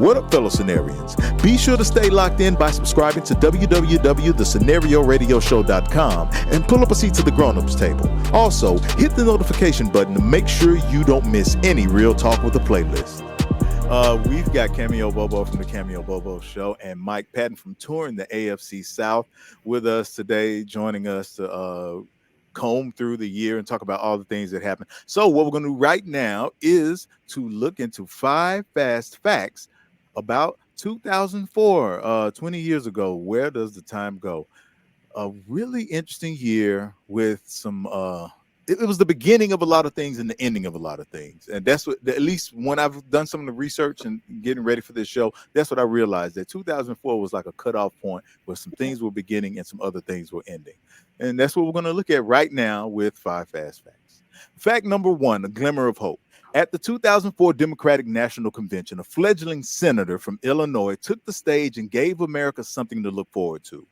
What up, fellow Scenarians? Be sure to stay locked in by subscribing to www.thescenarioradioshow.com and pull up a seat to the grown-ups table. Also, hit the notification button to make sure you don't miss any Real Talk with a playlist. We've got Cameo Bobo from the Cameo Bobo Show and Mike Patton from Touring the AFC South with us today, joining us to comb through the year and talk about all the things that happened. So what we're going to do right now is to look into 5 fast facts about 2004, 20 years ago. Where does the time go? A really interesting year with some it was the beginning of a lot of things and the ending of a lot of things. And that's what, at least when I've done some of the research and getting ready for this show, that's what I realized, that 2004 was like a cutoff point where some things were beginning and some other things were ending. And that's what we're going to look at right now with 5 fast facts. Fact number 1, a glimmer of hope. At the 2004 Democratic National Convention, a fledgling senator from Illinois took the stage and gave America something to look forward to.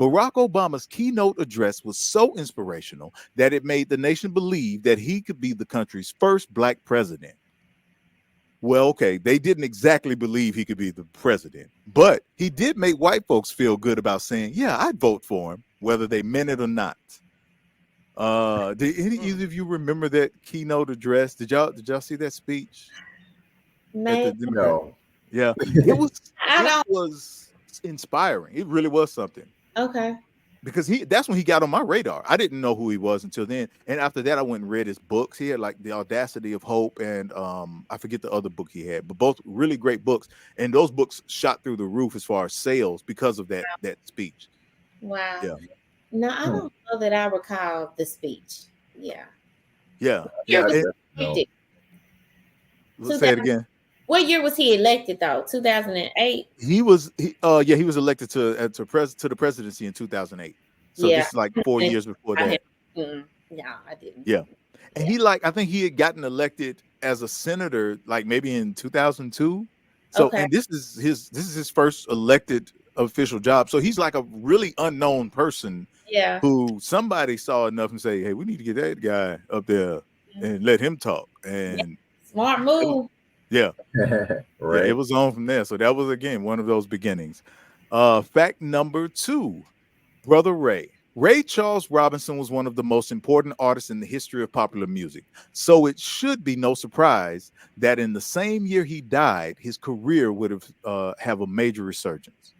Barack Obama's keynote address was so inspirational that it made the nation believe that he could be the country's first black president. Well, okay, they didn't exactly believe he could be the president, but he did make white folks feel good about saying, yeah, I'd vote for him, whether they meant it or not. Did either of you remember that keynote address? Did y'all see that speech? No. Yeah, it was inspiring. It really was something. Okay. Because that's when he got on my radar. I didn't know who he was until then. And after that, I went and read his books. He had like The Audacity of Hope and I forget the other book he had, but both really great books. And those books shot through the roof as far as sales because of that speech. Wow. Yeah. No, I don't know that I recall the speech. Yeah. Yeah. Let's say it again. What year was he elected though? 2008. He was elected to the presidency in 2008. So this is like 4 years before that. No, I didn't. Yeah. And I think he had gotten elected as a senator like maybe in 2002. So and this is his first elected official job. So he's like a really unknown person. Yeah. Who somebody saw enough and say, hey, we need to get that guy up there and let him talk. And smart move. Yeah. Right. Yeah, it was on from there. So that was, again, one of those beginnings. Fact number 2, Brother Ray. Ray Charles Robinson was one of the most important artists in the history of popular music. So it should be no surprise that in the same year he died, his career would have a major resurgence.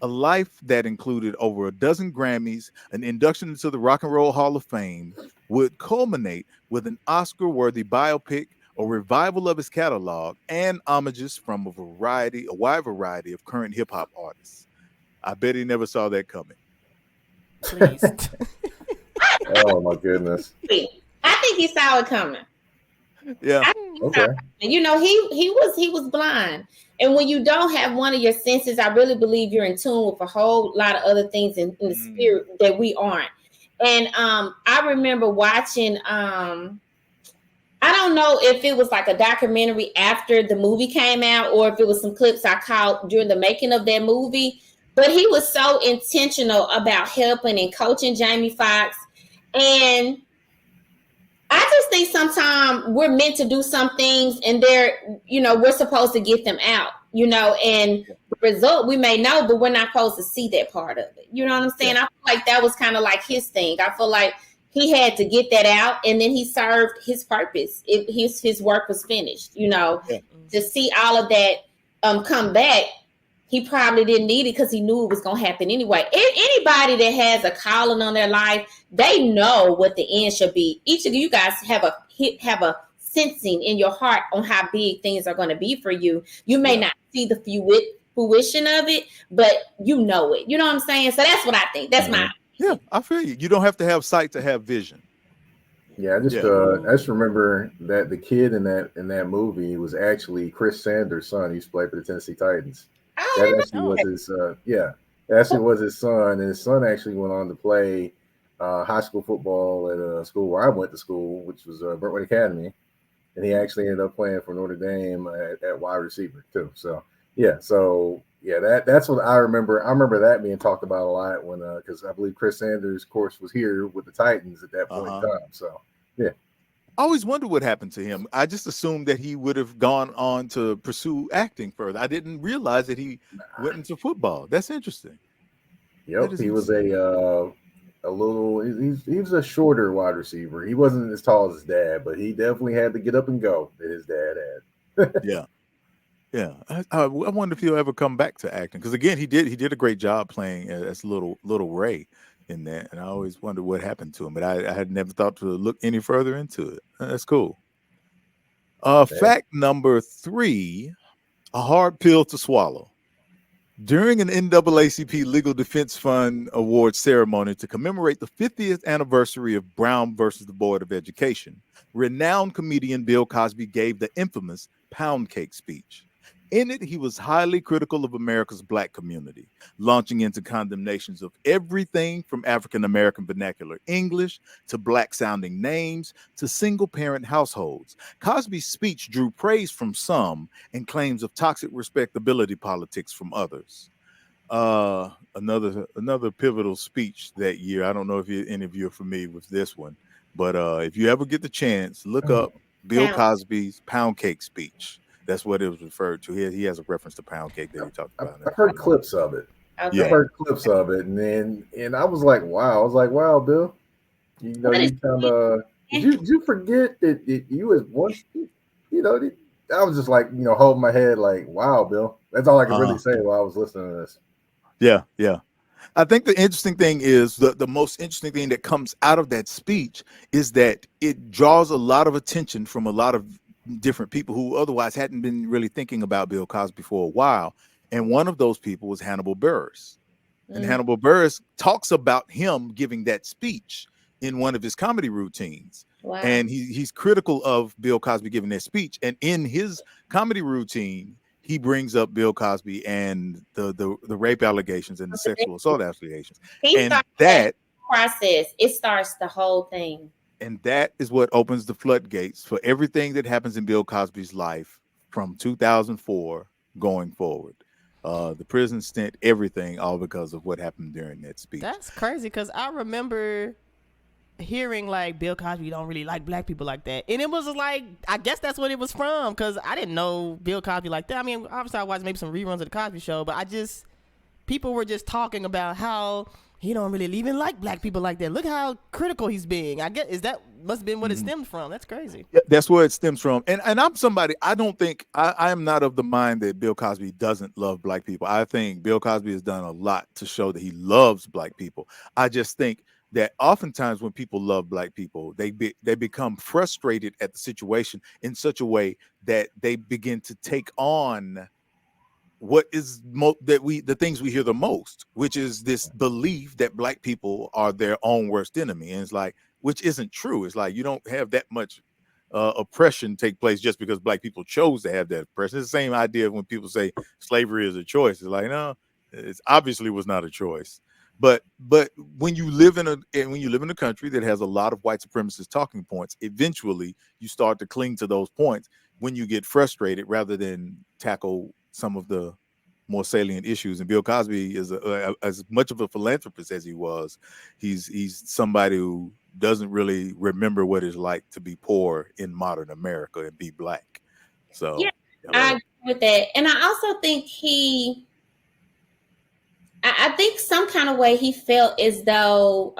A life that included over a dozen Grammys, an induction into the Rock and Roll Hall of Fame, would culminate with an Oscar-worthy biopic, a revival of his catalog, and homages from a wide variety of current hip-hop artists. I bet he never saw that coming. Please. Oh my goodness. I think he saw it coming. Yeah. Okay. And he was blind. And when you don't have one of your senses, I really believe you're in tune with a whole lot of other things in the spirit that we aren't. And I remember watching I don't know if it was like a documentary after the movie came out or if it was some clips I caught during the making of that movie. But he was so intentional about helping and coaching Jamie Foxx. And I just think sometimes we're meant to do some things and we're supposed to get them out, and the result we may know, but we're not supposed to see that part of it. You know what I'm saying? Yeah. I feel like that was kind of like his thing. I feel like he had to get that out, and then he served his purpose. His work was finished, To see all of that come back, he probably didn't need it because he knew it was going to happen anyway. Anybody that has a calling on their life, they know what the end should be. Each of you guys have a sensing in your heart on how big things are going to be for you. You may not see the fruition of it, but you know it. You know what I'm saying? So that's what I think. That's my. Yeah, I feel you. You don't have to have sight to have vision. Yeah, I just remember that the kid in that movie was actually Chris Sanders' son. He used to play for the Tennessee Titans. That actually was his was his son, and his son actually went on to play high school football at a school where I went to school, which was Brentwood Academy, and he actually ended up playing for Notre Dame at wide receiver too. So that's what I remember. I remember that being talked about a lot when because I believe Chris Sanders, of course, was here with the Titans at that point in time. So I always wondered what happened to him. I just assumed that he would have gone on to pursue acting further. I didn't realize that he went into football. That's interesting. That Yep, is he was interesting. a little. He was a shorter wide receiver. He wasn't as tall as his dad, but he definitely had to get up and go that his dad had. Yeah. Yeah, I wonder if he'll ever come back to acting because again, he did a great job playing as little Ray in that, and I always wondered what happened to him, but I had never thought to look any further into it. That's cool. Fact number 3, a hard pill to swallow. During an NAACP Legal Defense Fund Award ceremony to commemorate the 50th anniversary of Brown versus the Board of Education, renowned comedian Bill Cosby gave the infamous pound cake speech. In it, he was highly critical of America's Black community, launching into condemnations of everything from African American vernacular English to Black sounding names to single parent households. Cosby's speech drew praise from some and claims of toxic respectability politics from others. Another pivotal speech that year. I don't know if any of you are familiar with this one, but if you ever get the chance, look up Bill Cosby's pound cake speech. That's what it was referred to. He has a reference to pound cake that he talked about. I've heard clips of it. Okay. I've heard clips of it, and I was like, wow. I was like, wow, Bill. You know, you kind of did you forget that you was once, you know, I was just like, you know, holding my head like, wow, Bill. That's all I could really say while I was listening to this. Yeah, yeah. I think the interesting thing is the most interesting thing that comes out of that speech is that it draws a lot of attention from a lot of different people who otherwise hadn't been really thinking about Bill Cosby for a while. And one of those people was Hannibal Buress. And Hannibal Buress talks about him giving that speech in one of his comedy routines. Wow. And he's critical of Bill Cosby giving that speech. And in his comedy routine, he brings up Bill Cosby and the rape allegations and the sexual assault allegations. And that process, it starts the whole thing. And that is what opens the floodgates for everything that happens in Bill Cosby's life from 2004 going forward. The prison stint, everything, all because of what happened during that speech. That's crazy because I remember hearing like Bill Cosby don't really like Black people like that, and it was like, I guess that's what it was from, because I didn't know Bill Cosby like that. I mean, obviously I watched maybe some reruns of the Cosby Show, but people were just talking about how he don't really even like Black people like that. Look how critical he's being. I guess must have been what it stemmed from. That's crazy. Yeah, that's where it stems from. And I'm somebody, I don't think, I am not of the mind that Bill Cosby doesn't love Black people. I think Bill Cosby has done a lot to show that he loves Black people. I just think that oftentimes when people love Black people, they become frustrated at the situation in such a way that they begin to take on what is the things we hear the most, which is this belief that Black people are their own worst enemy. And it's like, which isn't true. It's like, you don't have that much oppression take place just because Black people chose to have that oppression. It's the same idea when people say slavery is a choice. It's like, no, it obviously was not a choice. But when you live in a country that has a lot of white supremacist talking points, eventually you start to cling to those points when you get frustrated rather than tackle some of the more salient issues. And Bill Cosby is as much of a philanthropist as he was. He's somebody who doesn't really remember what it's like to be poor in modern America and be Black. So yeah, I agree with that. And I also think I think some kind of way he felt as though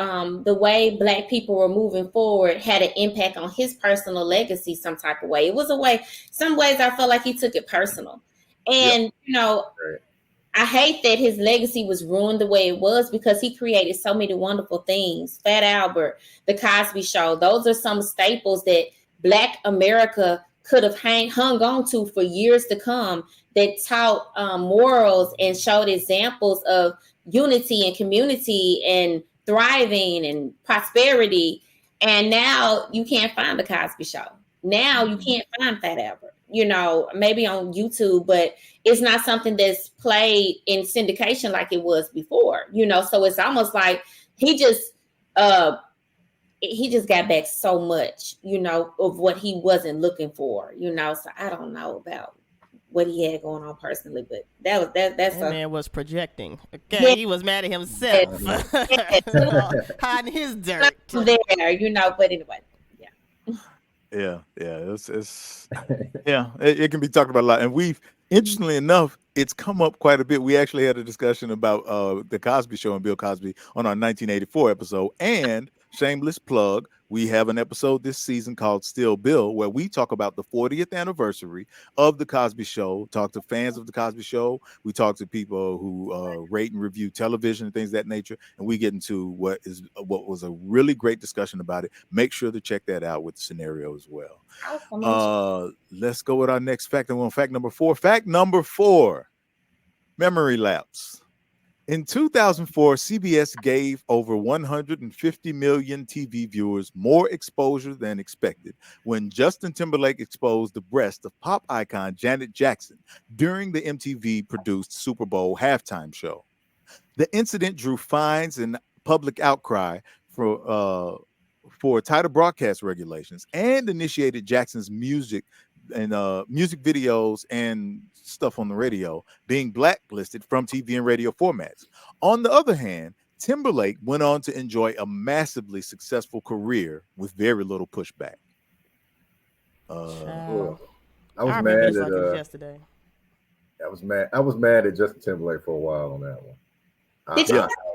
the way Black people were moving forward had an impact on his personal legacy some type of way. It was a way, some ways I felt like he took it personal. And, you know, I hate that his legacy was ruined the way it was because he created so many wonderful things. Fat Albert, The Cosby Show. Those are some staples that Black America could have hung on to for years to come, that taught morals and showed examples of unity and community and thriving and prosperity. And now you can't find The Cosby Show. Now you can't find Fat Albert, you know, maybe on YouTube, but it's not something that's played in syndication like it was before, you know. So it's almost like he just got back so much, you know, of what he wasn't looking for, you know. So I don't know about what he had going on personally, but that man was projecting. Okay, yeah. He was mad at himself, hiding his dirt there, you know. But anyway, yeah. It's it can be talked about a lot, and interestingly enough, it's come up quite a bit. We actually had a discussion about the Cosby Show and Bill Cosby on our 1984 episode. And shameless plug, we have an episode this season called Still Bill, where we talk about the 40th anniversary of the Cosby Show. Talk to fans of the Cosby Show. We talk to people who rate and review television and things of that nature, and we get into what was a really great discussion about it. Make sure to check that out with the scenario as well. Let's go with our next fact. And on fact number 4. Fact number 4, memory lapse. In 2004, CBS gave over 150 million TV viewers more exposure than expected when Justin Timberlake exposed the breast of pop icon Janet Jackson during the MTV-produced Super Bowl halftime show. The incident drew fines and public outcry for tighter broadcast regulations and initiated Jackson's music videos and stuff on the radio being blacklisted from TV and radio formats. On the other hand, Timberlake went on to enjoy a massively successful career with very little pushback. I was mad at yesterday. I was mad at Justin Timberlake for a while on that one.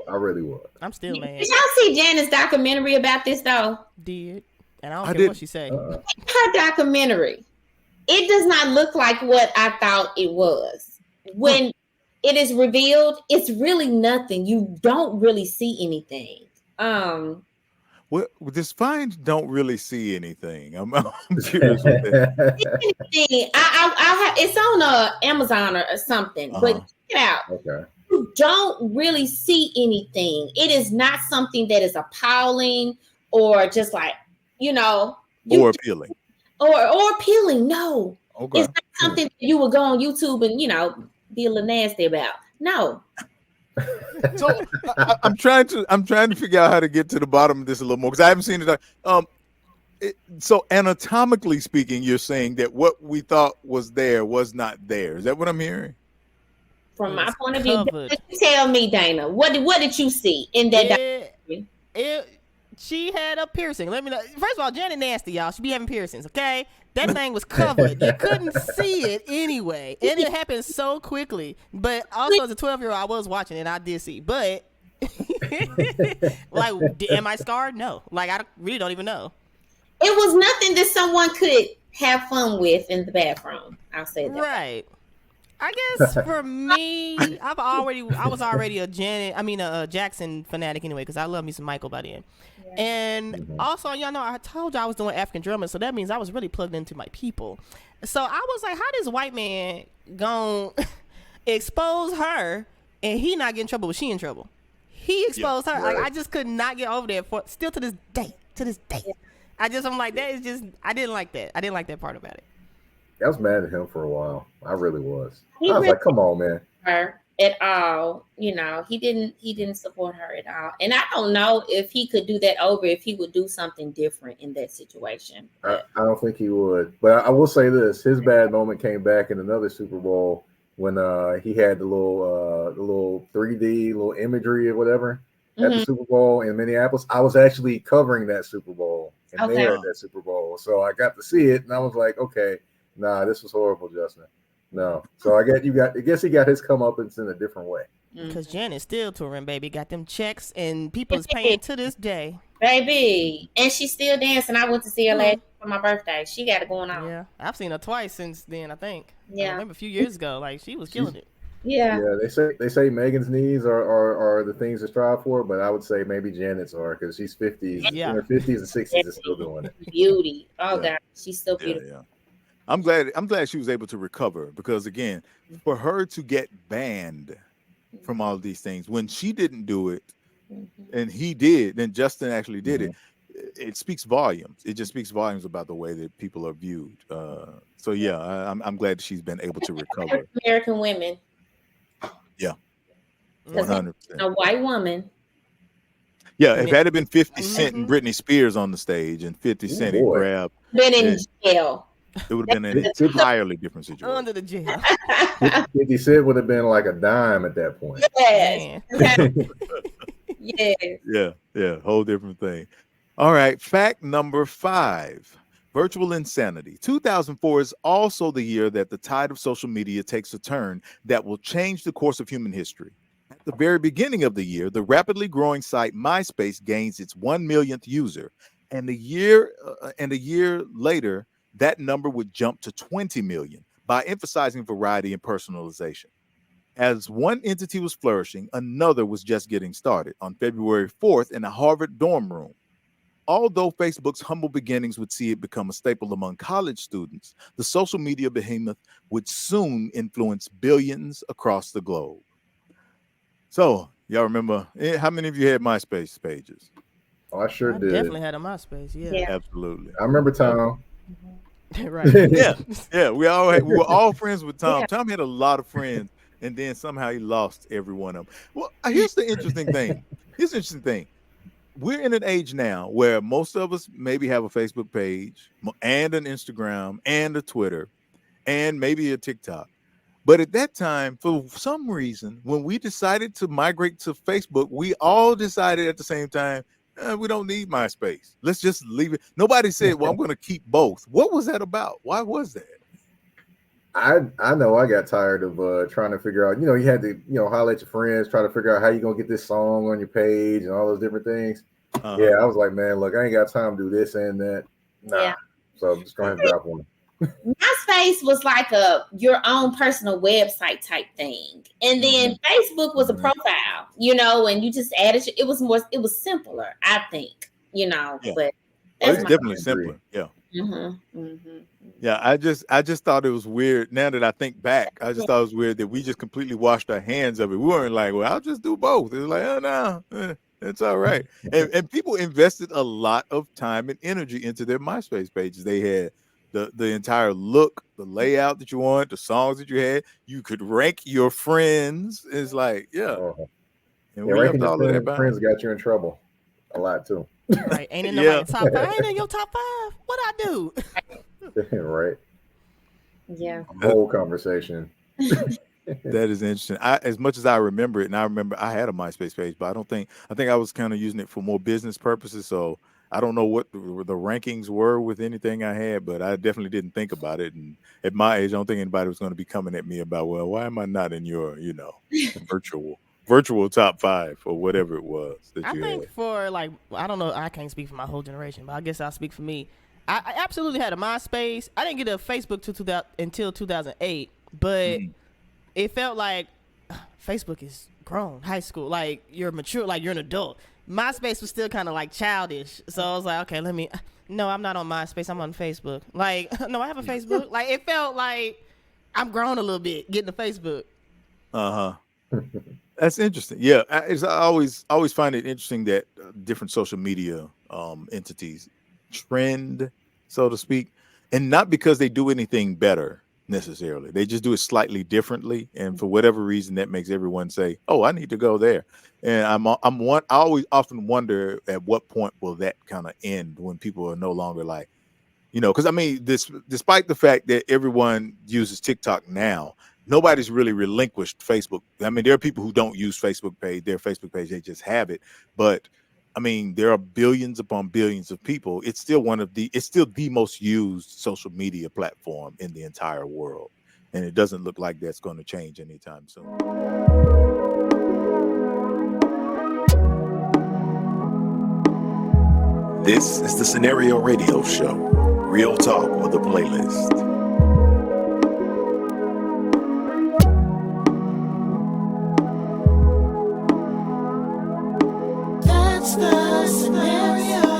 I really was. I'm still mad. Did y'all see Janet's documentary about this though? Did. And I don't care what she said. Her documentary. It does not look like what I thought it was. When it is revealed, it's really nothing. You don't really see anything. Well, this fines don't really see anything. I'm curious. It's on Amazon or something, but check it out. Okay. You don't really see anything. It is not something that is appalling or just like, or appealing. Or appealing. No. Okay. It's not something that you would go on YouTube and, be a little nasty about. No. So I'm trying to figure out how to get to the bottom of this a little more because I haven't seen it. So anatomically speaking, you're saying that what we thought was there was not there. Is that what I'm hearing? From my point of view, tell me, Dana, what did you see in that documentary? She had a piercing. Let me know. First of all, Janet nasty, y'all. She be having piercings, okay? That thing was covered. You couldn't see it anyway. And it happened so quickly. But also, as a 12-year-old, I was watching it. I did see. But, am I scarred? No. I really don't even know. It was nothing that someone could have fun with in the bathroom. I'll say that. Right. I guess for me, I was already a Jackson fanatic anyway, because I love me some Michael by then. Yeah. And also, y'all know, I told you I was doing African drumming, so that means I was really plugged into my people. So I was like, how this white man gonna expose her and he not get in trouble, but she in trouble? He exposed her. Right. I just could not get over that still to this day. Yeah. I'm like, that is just, I didn't like that. I didn't like that part about it. I was mad at him for a while. I really was. I was like, come on, man. Her at all. He didn't support her at all. And I don't know if he could do that over, if he would do something different in that situation. I don't think he would. But I will say this. His bad moment came back in another Super Bowl when he had the little 3D, little imagery or whatever at the Super Bowl in Minneapolis. I was actually covering that Super Bowl and there at that Super Bowl. So I got to see it and I was like, okay. Nah, this was horrible, Justin. No. So I guess he got his comeuppance in a different way. Because Janet's still touring, baby. Got them checks and people's paying to this day. Baby. And she's still dancing. I went to see her last for my birthday. She got it going on. Yeah. I've seen her twice since then, I think. Yeah. I remember a few years ago. She was killing it. Yeah. Yeah, they say Megan's knees are the things to strive for, but I would say maybe Janet's are because she's 50s. Yeah. In her 50s and 60s and still doing it. Beauty. Oh God. She's still beautiful. Yeah. I'm glad she was able to recover because again, for her to get banned from all of these things when she didn't do it and he did, then Justin actually did it. It speaks volumes. It just speaks volumes about the way that people are viewed. So yeah, I'm glad she's been able to recover. American women. Yeah. 100%. A white woman. Yeah, if it had been 50 Cent and Britney Spears on the stage and 50 Cent had grabbed, been in jail. It would have been an entirely different situation. Under the jail. 50 Cent would have been like a dime at that point. Yes. Yeah, whole different thing. All right, fact number 5. Virtual insanity. 2004 is also the year that the tide of social media takes a turn that will change the course of human history. At the very beginning of the year, the rapidly growing site MySpace gains its 1 millionth user, and a year later, that number would jump to 20 million by emphasizing variety and personalization. As one entity was flourishing, another was just getting started. On February 4th, in a Harvard dorm room, although Facebook's humble beginnings would see it become a staple among college students, the social media behemoth would soon influence billions across the globe. So, y'all remember, how many of you had MySpace pages? Oh, I sure did. Definitely had a MySpace. Yeah. Absolutely. I remember Tom. Right. Yeah. We were all friends with Tom. Yeah. Tom had a lot of friends, and then somehow he lost every one of them. Well, here's the interesting thing. We're in an age now where most of us maybe have a Facebook page and an Instagram and a Twitter and maybe a TikTok. But at that time, for some reason, when we decided to migrate to Facebook, we all decided at the same time, we don't need MySpace. Let's just leave it. Nobody said, well, I'm going to keep both. What was that about? Why was that? I know I got tired of trying to figure out, you had to, holler at your friends, try to figure out how you're going to get this song on your page and all those different things. Yeah, I was like, man, look, I ain't got time to do this and that. Nah. Yeah. So I'm just going to drop one. MySpace was like your own personal website type thing. And then Facebook was a profile, and you just added it was simpler, I think, but it's definitely simpler. Yeah. Yeah, I just thought it was weird. Now that I think back, I just thought it was weird that we just completely washed our hands of it. We weren't like, well, I'll just do both. It was like, oh no, it's all right. And people invested a lot of time and energy into their MySpace pages. They had the entire look, the layout that you want, the songs that you had. You could rank your friends. It's like, and we left all of that friends got you in trouble a lot too. Right. Ain't in nobody's top 5. Ain't in your top 5. What I do? Right. Yeah. Whole conversation. That is interesting. As much as I remember it, and I remember I had a MySpace page, but I think I was kind of using it for more business purposes. So I don't know what the rankings were with anything I had, but I definitely didn't think about it. And at my age, I don't think anybody was going to be coming at me about, well, why am I not in your, virtual top 5 or whatever it was that you had. For I don't know, I can't speak for my whole generation, but I guess I'll speak for me. I absolutely had a MySpace. I didn't get a Facebook until 2008, but it felt like Facebook is grown, high school, like you're mature, like you're an adult. MySpace was still kind of like childish, so I was like, okay, no, I'm not on MySpace, I'm on Facebook. Like, no, I have a Facebook. Like, it felt like I'm grown a little bit getting to Facebook. That's interesting. Yeah, I always find it interesting that different social media entities trend, so to speak, and not because they do anything better necessarily. They just do it slightly differently, and for whatever reason, that makes everyone say, "Oh, I need to go there." And I always often wonder at what point will that kind of end when people are no longer like, because I mean, despite the fact that everyone uses TikTok now, nobody's really relinquished Facebook. I mean, there are people who don't use their Facebook page, they just have it. But I mean, there are billions upon billions of people. It's still the most used social media platform in the entire world. And it doesn't look like that's going to change anytime soon. This is the Scenario Radio Show. Real talk with a playlist. The scenario.